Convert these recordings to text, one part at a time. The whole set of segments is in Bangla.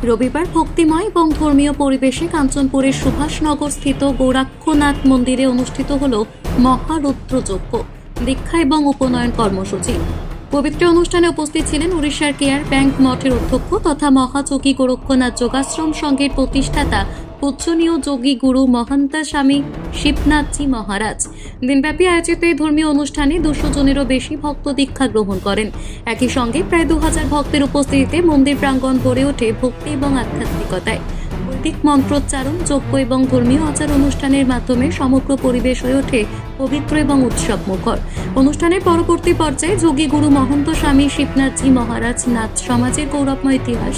রবিবার ভক্তিময় এবং ধর্মীয় পরিবেশে কাঞ্চনপুরের সুভাষনগর স্থিত গৌরাক্ষনাথ মন্দিরে অনুষ্ঠিত হল মহারুদ্রযজ্ঞ, দীক্ষা এবং উপনয়ন কর্মসূচি। পবিত্র অনুষ্ঠানে উপস্থিত ছিলেন উড়িষ্যার কেয়ার ব্যাংক মঠের অধ্যক্ষ তথা মহাযোগী গোরক্ষনাথ যোগাশ্রম সংঘের প্রতিষ্ঠাতা পূজনীয় যোগী গুরু মহন্ত স্বামী শিবনাথজি মহারাজ। দিনব্যাপী আয়োজিত এই ধর্মীয় অনুষ্ঠানে 200 জনেরও বেশি ভক্ত দীক্ষা গ্রহণ করেন। একই সঙ্গে প্রায় 2000 ভক্তের উপস্থিতিতে মন্দির প্রাঙ্গণ ভরে ওঠে ভক্তি এবং আধ্যাত্মিকতায়। বৈদিক মন্ত্রোচ্চারণ, যজ্ঞ এবং ধর্মীয় আচার অনুষ্ঠানের মাধ্যমে সমগ্র পরিবেশ হয়ে ওঠে পবিত্র এবং উৎসব মুখর। অনুষ্ঠানের পরবর্তী পর্যায়ে যোগী গুরু মহন্ত স্বামী শিবনাথজি মহারাজ নাথ সমাজের গৌরবময় ইতিহাস,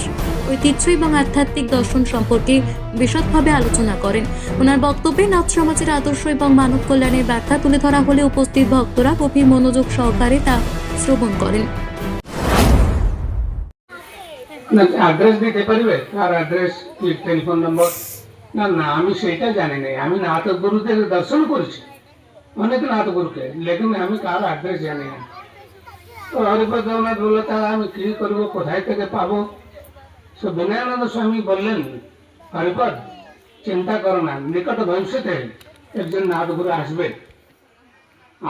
ঐতিহ্য এবং আধ্যাত্মিক দর্শন সম্পর্কে বিশদভাবে আলোচনা করেন। ওনার বক্তব্যে নাথ সমাজের আদর্শ এবং মানব কল্যাণের বার্তা তুলে ধরা হলে উপস্থিত ভক্তরা গভীর মনোযোগ সহকারে তা শ্রবণ করেন। অ্যাড্রেস দিতে পারবে? আর অ্যাড্রেস, টেলিফোন নম্বর? না না, আমি সেটা জানি না। আমি নাথ গুরুদের দর্শন করেছি, অনেক নাথ গুরুকে, লেকিন আমি কার অ্যাড্রেস জানি না। তো হরিপদ জগন্নাথ বললো, তা আমি কি করবো, কোথায় থেকে পাবো? সে বিনয়ানন্দ স্বামী বললেন, হরিপদ চিন্তা করো না, নিকট ভবিষ্যতে একজন নাথ গুরু আসবে।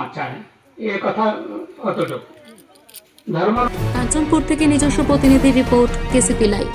আচ্ছা, এ কথা অতটুকু। ধর্ম কাঞ্চনপুর থেকে নিজস্ব প্রতিনিধি রিপোর্ট, কেসিপি লাইভ।